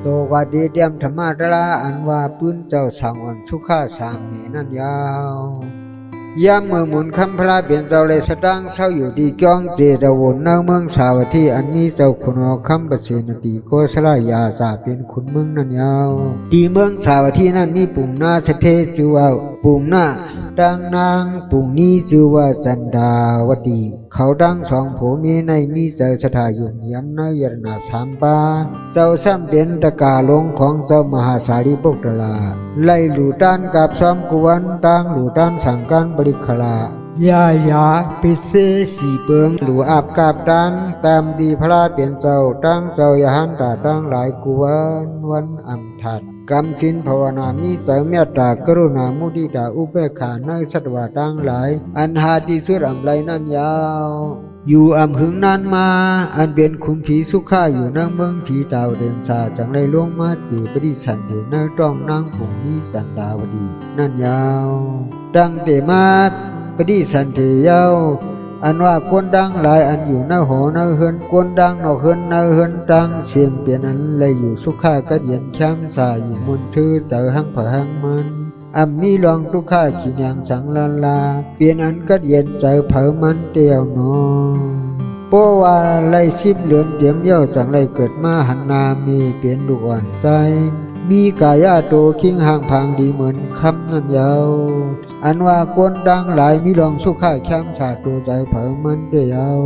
โตกว่าดีเดียมธรรมะตะลาอันว่าปื้นเจ้าสางอ่อนสุขาสามเมนั่นยาวยามมือหมุนคำพลาเปลี่ยนเจ้าเลยสะดังเศร้าอยู่ดีก้องเจดวนเนืเมืองสาวัตถีอันมีเจ้าคุณอคำประเสนดีโกสลายาสาเป็นขุนเมืองนั่นยาวดีเมืองสาวัตถีนั้นมีปุ่มหน้าสเทชื่อว่าปุ่มหน้าดังนางปุ่งนี้ชื่อว่าจันดาวตีเขาดังสองผัวเมียในมีเจอสถาอยู่เนียมในยรนาสามปาเจ้าซ้ำเป็นตะกาลงของเจ้ามหาสารีบุตรลาไล่หลู่ด้านกับซ้ำกวนดังหลู่ด้านสั่งการบริขลายาปิเสสีเปิงหลู่อาบกาบดันตามดีพระเปลี่ยนเจ้าตั้งเจ้ายาหันตาตั้งหลายกวนวันอัมทัดกำชินภาวนามีเสเมตตากรุณามุทิตาอุเบกขาในสัตวะตั้งหลายอันหาดีสุดอัมไรนั่นยาวอยู่อำหึงนานมาอันเป็นขุนผีสุขาอยู่ในเมืองผีดาวเดนสาจังไรล่วงมาดีปฏิสันเดนต้องนางผงนี้สันดาวดีนั่นยาวดังเตมาปฏิสันเดเยาวอันว่าคนดังหลายอันอยู่ในหอในเฮือนคนดังนอกเฮือนในเฮือนดังเสียงเปลี่ยนอันเลยอยู่สุขาก็เย็นช้ำสาอยู่มุนชื่อเจอหังเผาหังมันอัมมีลองทุกข้าขีนยังสังลาเปลี่ยนอันก็เย็นเจอเผามันเตียวนอเพราะว่าไล่ชิบเหลือนเตียมเย้าจังไรเกิดมาหันนามีเปลี่ยนลูกอ่อนใจมีกายาโตคิงห่างพังดีเหมือนคำนั่นยาวอันว่าคนดังหลายมีลองสุขาแคมสาตัวใจเผามันเดียว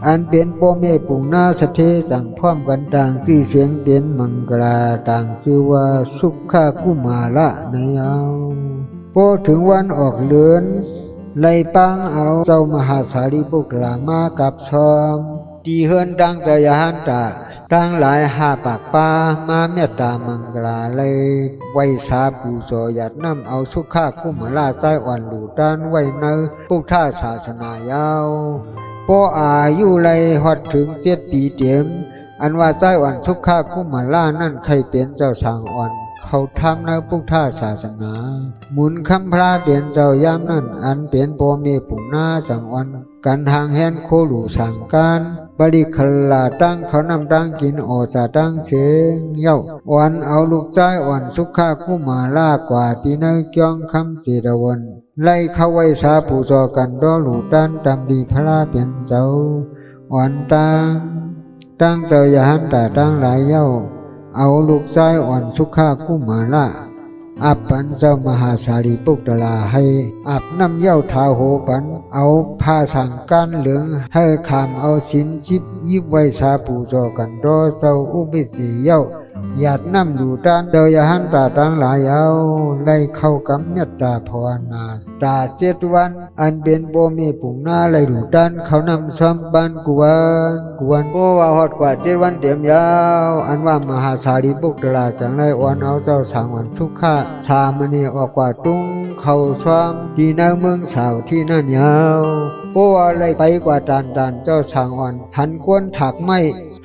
อันเป็นพ่อแม่ปุ่งหน้าสะเทสั่งพร้อมกันต่างชื่อเสียงเป็นมังกลาต่างชื่อว่าสุขากุมาละในเอาพอถึงวันออกเลือนไล่ปังเอาเจ้ามหาสารีบุตรมากับชอมดีเฮินดังใจยหันตาตั้งหลายหาปากปามาเมตตามังกลาเลยไว้สาปูโสหยัดน้ำเอาสุขากุมลาใจอ่อนหลู่ด้านไว้ในพุทธศาสนายาวพออายุเลยฮอดถึง7 ปีเต็มอันว่าใจอ่อนสุขากุมลานั่นใครเป็นเจ้าสางอ่อนเขาทำในพุทธศาสนาหมุนคำพระเปลี่ยนเจ้ายามนั่นอันเปลี่ยนพ่อแม่ปุ่งหน้าสังอ่อนกันทางแหนโคหลู่สั่งการบริขลาตั้งเขานำตั้งกินโอจะตั้งเสียงเย้าวันเอาลูกใจอ่อนสุขากุมาลากว่าตีเนยเกียงคำเจดวนไล่เข้าไว้สาปูจอกันดอหลูด้านตามดีพระเปลี่ยนเจ้าอ่อนตั้งเจ้าอย่าหันตาตั้งหลายเย้าเอาลูกใจอ่อนสุขากุมาละอับปันเจ้ามหาสารีปุกตลาให้อับน้ำเย้าทาโหปันเอาผ้าสังการเหลืองให้ขามเอาสินชิบยิบไว้สาปูจอกันรอเจ้าอุบิสีเย้าหยาดน้ำอยู่ด้านเดยหันตาตั้งหลายเอาไล่เข้ากำเมตตาภาวนาตา7 วันอันเป็นโบมีปุ่งหน้าไล่ดูด้านเขานำซ้ำบ้านกวนโบว่าฮอดกว่า7 วันเต็มยาวอันว่ามหาสารีบุตรลาจังไรอ่อนเอาเจ้าสางวันทุกข้าชามณีออกกว่าตุ้งเขาซ้ำที่ในเมืองสาวที่นั่นยาวโบอะไรไปกว่าดานเจ้าสางอ่อนหันกวนถักไม่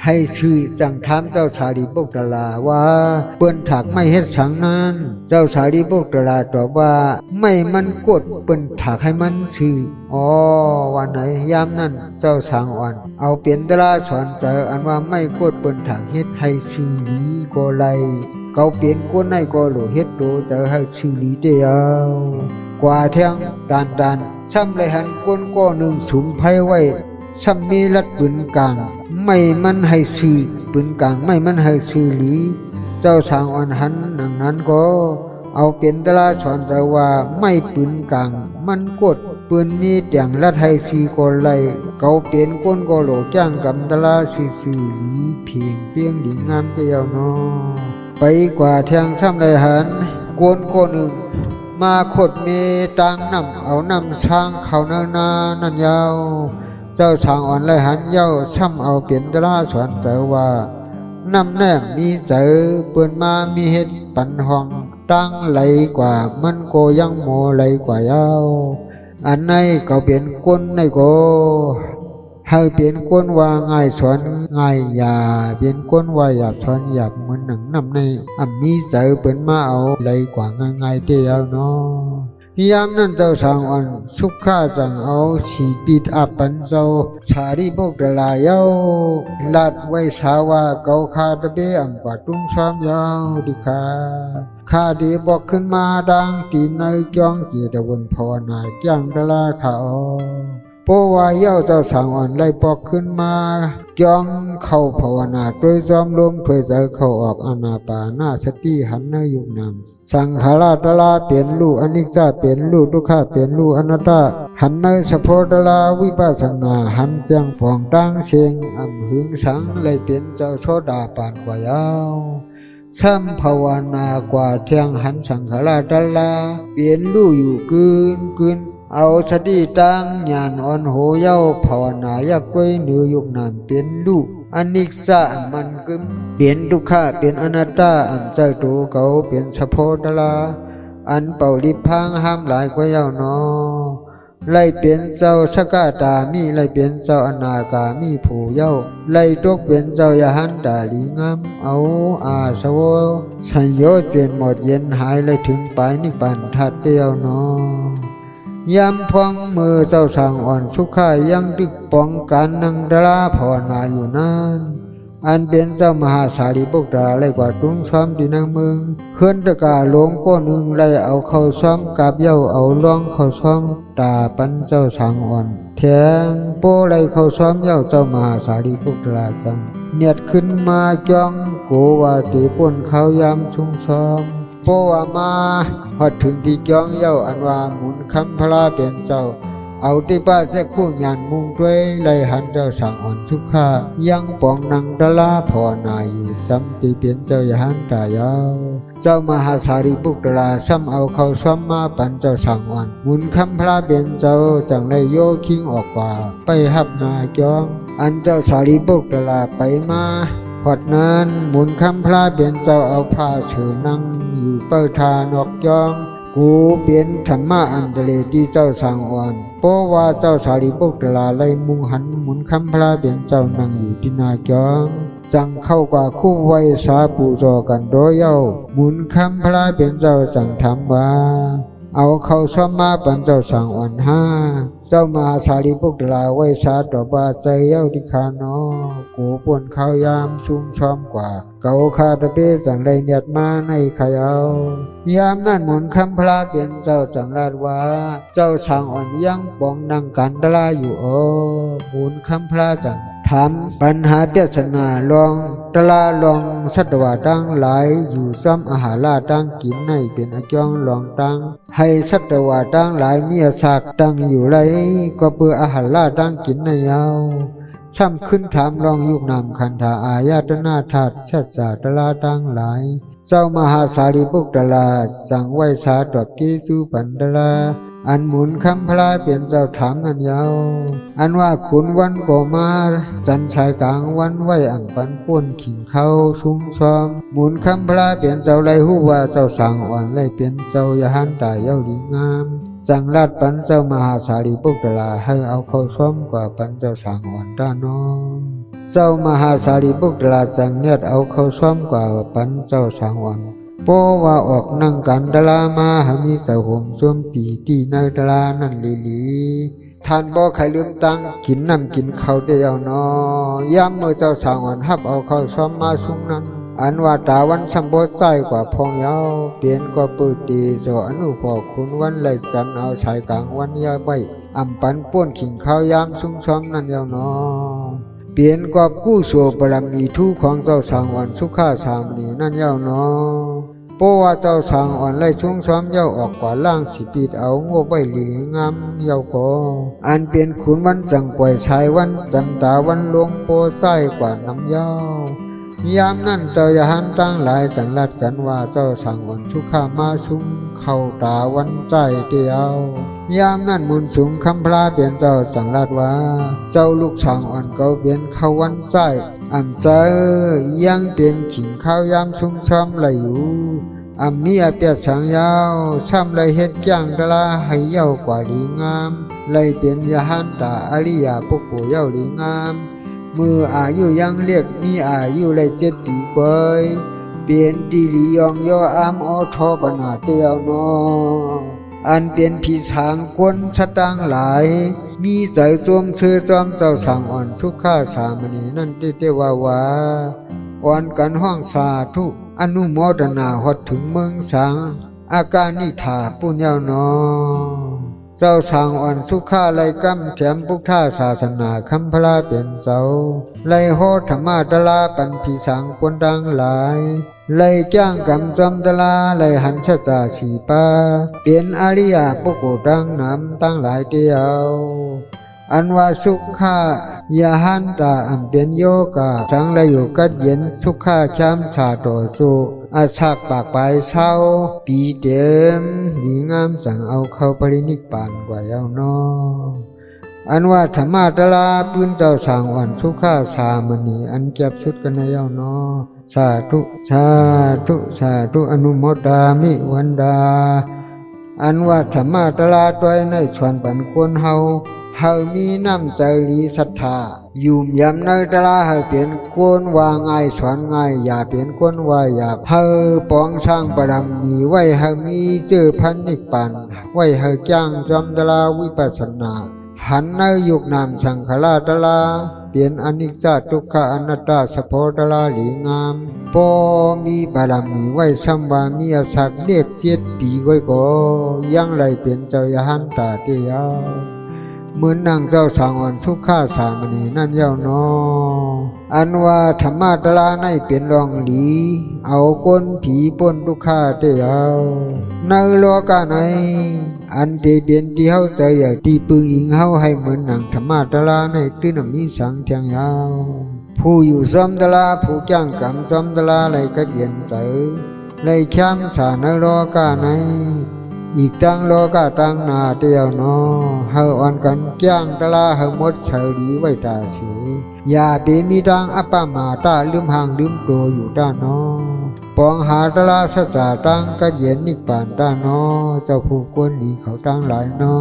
ให้ชื่อจังถามเจ้าสารีบุตรลาว่าเปิ้นถักไม่เฮ็ดสังนั้นเจ้าสารีบุตรลาตอบว่าไม่มันกดเปิ้นถักให้มันชื่อวันไหนยามนั้นเจ้าสางอ่อนเอาเปลี่ยนตราสอนเจออันว่าไม่กดเปิ้นถักเฮ็ดให้ชื่อลีก็ไลเขาเปลี่ยนคนให้ก็โลเฮ็ดโตเจอให้ชื่อลีเดียวกว่าแทงดานซ้ำเลยหันก้นก็หนึ่งสุมไผไว้ซ้ำมีลัดปืนกลางไม่มันให้สื่อปืนกลางไม่มันให้สื่อหลีเจ้าสางอ่อนหันดังนั้นก็เอาเป็นตราสอนแต่ว่าไม่ปืนกลางมันกดปืนนี้เตียงลัดให้สื่อก็ไล่เขาเป็นก้นก็โหลจ้างกำตราสื่อหลีเพียงดีงามเดียวเนาะไปกว่าแทงซ้ำเลยหันก้นก็หนึ่งมาขดเมตังนำเอานำช้างเขาเนินนั่นยาวเจ้าสางอ่อนไล่หันเย้าซ้ำเอาเปลี่ยนตราสอนเจอว่านำแนมมีเจอเปิ้นมามีเฮ็ดปันห้องตั้งไหลกว่ามันโกยังโมไหลกว่าเย้าอันไหนก็เปลี่ยนก้นในก็ให้เปลี่ยนก้นว่าง่ายสอนง่ายอย่าเปลี่ยนก้นว่าหยาบสอนหยาบเหมือนหนังนำในมีเจอเปิ้นมาเอาไหลกว่าง่ายเดียวเนาะ ยามนั้นเจ้าสางอ่อนสุขข้าจังเอาสีปิดอับปันเจ้าชาริบกดลายเย้าลัดไว้สาวาเกาคาตะเบอัมกว่าตุ้งซ้อมยาวดิคาข้าดีบอกขึ้นมาดังตีในเกียงเสียดวนภาวนาเกียงดลาเขาเพราะว่าเย้าเจ้าสางอ่อนไล่ปอกขึ้นมาจ้องเข้าภาวนาด้วยซ้อมลมถวยใจเข้าออกอานาปานาสติหันในยุคนำสังขาราตลาเปลี่ยนลูกอนิจจาเปลี่ยนลูกทุกขาเปลี่ยนลูกอนัตตาหันในสโพตลาวิปัสสนาหันจังผ่องตั้งเชียงอำหึงสังเลยเปลี่ยนเจ้าโชดาปานกว่ายาวซ้ำภาวนากว่าเทียงหันสังขาราตลาเปลี่ยนลูกอยู่กืนเอาสติตั้งญาณอ่อนโหเย้าภาวนายักด้วยเนื้อยุกนั้นเป็นลูกอนิจจามันกึมเปลี่ยนทุกขาเป็นอนัตตาอันใจตัวเก่าเป็นสะโพตลาอันเป่าลิพังห้ามหลายกว่าเย้าเนาะไล่เปลี่ยนเจ้าสกาตามีไล่เปลี่ยนเจ้าอนากามีผู้เย้าไล่ตกเปลี่ยนเจ้ายาหันตาลีงามเอาอาสวะสัญโยเจนหมดเย็นหายไล่ถึงปลายนิพพานทัดเดียวเนาะยามพองมือเจ้าสางอ่อนสุขายยังดึกป้องกันนังดาราภาวนาอยู่นั้นอันเป็นเจ้ามหาสารีบุตรไล่กว่าตุ้งซ้อมดีนางเมืองเฮือนตะกาหลงก้นหนึ่งไล่เอาเข้าซ้อมกับเย้าเอาล่องเข้าซ้อมตาปันเจ้าสางอ่อนแทงโป้ไล่เข้าซ้อมเย้าเจ้ามหาสารีบุตรจังเนียดขึ้นมาจ้องโกว่าตีป่นเขายามชุ่มซ้อมเพราะว่ามาฮอดถึงที่จ้องเย้าอันว่าหมุนคำพลาเป็นเจ้าเอาที่ป้าเสกคู่ยานมุงด้วยไล่หันเจ้าสางอ่อนทุกข้ายังปองนังดลาพอนาอยู่ซ้ำตีเปลี่ยนเจ้าอย่าหันตายาวเจ้ามหาสารีบุตรซ้ำเอาเข้าซ้ำมาปันเจ้าสางอ่อนหมุนคำพลาเป็นเจ้าจังได้โยคิงออกว่าไปหับนาจ้องอันเจ้าสารีบุตรไปมาหอดนั้นหมุนคำพลาเป็นเจ้าเอาผ้าเสือนั่งอยู่เปิดทานอกจ้องกูเปลี่ยนธรรมะอันเดเลที่เจ้าสางอ่อนเพราะว่าเจ้าสารีบุตรไล่มุงหันหมุนคำพลาเป็นเจ้านั่งอยู่ที่นาจองจังเข้ากว่าคู่ไว้สาปูจอกันโดยเย้าหมุนคำพลาเป็นเจ้าสั่งทำว่าเอาเข้าซ้อมมาปันเจ้าสางอ่อนห้าเจ้ามหาสารีบุตรไว้สาดอกบาใจเย้าดิคานอกูป่วนข้าวยามชุ่มช้อมกว่าเก่าคาตะเปจังไรเนียดมาในขยาวยามนั้นหมุนคำพลาเป็นเจ้าจังราดว่าเจ้าสางอ่อนยังปองนังกันดลาอยู่โอหมุนคำพลาจังถามปัญหาเทศนาลองตลาลองสัตวาตั้งหลายอยู่ซ้ำอาหารลาตั้งกินในเป็นอจองลองตั้งให้สัตวาตั้งหลายมีอาศักตั้งอยู่ไรก็เปื่ออาหารลาตั้งกินในยาวซ้ำขึ้นถามลองยุคนำคันธาอายตนาธาตุชัดจาตลาตั้งหลายเจ้ามหาสารีบุตรจังไว้สาดอกกีจูปันดลาอันหมุนคำพลาเปลี่ยนเจ้าถามนันยาวอันว่าขุนวันก็มาจันชายกลางวันไว้อังปันป้วนขิงเข้าชุ่มซ้อมหมุนคำพลาเปลี่ยนเจ้าไรหูว่าเจ้าสางอ่อนไรเปลี่ยนเจ้าอย่าหันตายเย้าดีงามสังราชปันเจ้ามหาสารีบุตรให้เอาเข้าซ้อมกว่าปันเจ้าสางอ่อนด้านน้องเจ้ามหาสารีบุตรจังเนียดเอาเข้าซ้อมกว่าปันเจ้าสางอ่อนเพราะว่าออกนั่งกันดลามาหามีสาวห่มสวมปีตีในดลานั่นลีท่านบ่ใครลืมตังกินน้ำกินข้าวเดียวนอย่ำเมื่อเจ้าสางอ่อนฮับเอาเข้าซ้อมมาสุ่มนั้นอันว่าตาวันสัมโพธิ์ใจกว่าพองยาวเปลี่ยนก็ปืดดีโสอนุพอคุณวันไหลสันเอาสายกลางวันยาใบอ่ำปันป้วนขิงข้าวยามสุ่มซ้อมนั่นยาวนเปลี่ยนกอบกู้โสบารมีทุกของเจ้าสางอ่อนสุขาสามนีนั่นยาวนเพราะว่าเจ้าสางอ่อนไล่ชุ่มซ้อมเย้าออกกว่าล่างสิปีดเอางวใบหลีงามเย้าก็อันเปลี่ยนขุนวันจังปล่อยชายวันจันตาวันลวงโปไส้กว่าน้ำเย้ายามนั้นเจ้าอย่าหันตั้งหลายจังลัดกันว่าเจ้าสางอ่อนทุกข้ามาชุ่มเข้าตาวันใจเดียวยามนั้นมุนสูงคำพลาเปลี่ยนเจ้าสังราชว่าเจ้าลูกสางอ่อนเก่าเปลี่ยนเข้าวันใจอ่ำใจยังเปลี่ยนขิงข้าวยามชุ่มช้อมไหลอยู่อ่ำมีอาเปียดสังยาวซ้ำไหลเฮ็ดย่างดลาให้เย้ากว่าลีงามไหลเปลี่ยนยาหันตาอริยาปุกโกเย้าลีงามมืออายุยังเรียกมีอายุไหล7 ปีกวยเปลี่ยนดีลียองย่ออามอทอปนาเตียวนอ อันเป็นผีสางกวนสตางหลายมีใจสวมชื่อจอมเจ้าสางอ่อนทุกข้าสามณีนั่นเตว่าอ่อนกันห้องสาธุอนุโมทนาฮอดถึงเมืองสังอาการนิถาปุญญานอเจ้าสางอ่อนสุขาไลกำแถมพุทธาศาสนาคำพลาเปลี่ยนเจ้าไลโหธรรมาตลาปันผีสางกวนดังหลายไลจ้างกำจอมตลาไลหันชะจาสีปาเปลี่ยนอริยปุโกดังน้ำตั้งหลายเดียวอันว่าสุขายาหันตาอันเป็นโยกาสังละอยู่กัดเย็นสุขาช้ำสาโตสุอาศักปากปลายเศร้าปีเต็มดีงามสั่งเอาเข้าปรินิพพานกว่าเยาวนออันว่าธรรมาตลาปืนเจ้าสางอ่อนสุขาสามณีอันเก็บชุดกันในเยาวนอสาธุสาธุสาธุอนุโมทามิวันดาอันว่าธรรมาตลาตัวในส่วนปันควรเฮามีน้ำใจลีศรัทธายุ่มยำในตลาเฮาเปลี่ยนกวนว่าง่ายสอนง่ายอย่าเปลี่ยนกวนว่าอย่าเฮาปองสร้างประดับมีไว้เฮามีเจอพันนิพพานไว้เฮาจ้างจอมตลาวิปัสสนาหันในยุคนามสังขลาตลาเปลี่ยนอนิจจทุกขอนัตตาสะโพตลาหลีงามปอมีบารมีไว้สัมวามีอาศักเรียก7 ปีก้อยก็ยังไรเป็นเจ้ายหันตาเตียวเหมือนนางเจ้าสางอ่อนสุขาสามณีนั่นเย้านออันว่าธรรมาตลาในเป็นรองหลีเอาก้นผีปนทุกข้าเตียวในโลกาในอันเตเปลี่ยนที่เฮาใจอยากตีปึงอิงเฮาให้เหมือนนางธรรมาตลาในตื้นมีสังเทียงยาวผู้อยู่ซ้อมตลาผู้จ้างกำซ้อมตลาไหลกัดเย็นใจไหลแคมสาในโลกาในอีกตั้งโลกาตั้งนาเตียวนอเฮาอ่อนกันจ้างตลาเฮาหมดเฉลีไว้ตาสีอย่าเปมีดังอัปปมาตาลืมห่างลืมตัวอยู่ด้านนอปองหาตลาสัจจาตั้งกัดเย็นนิพพานด้านนอเจ้าผู้ควรหลีเขาตั้งหลายนอ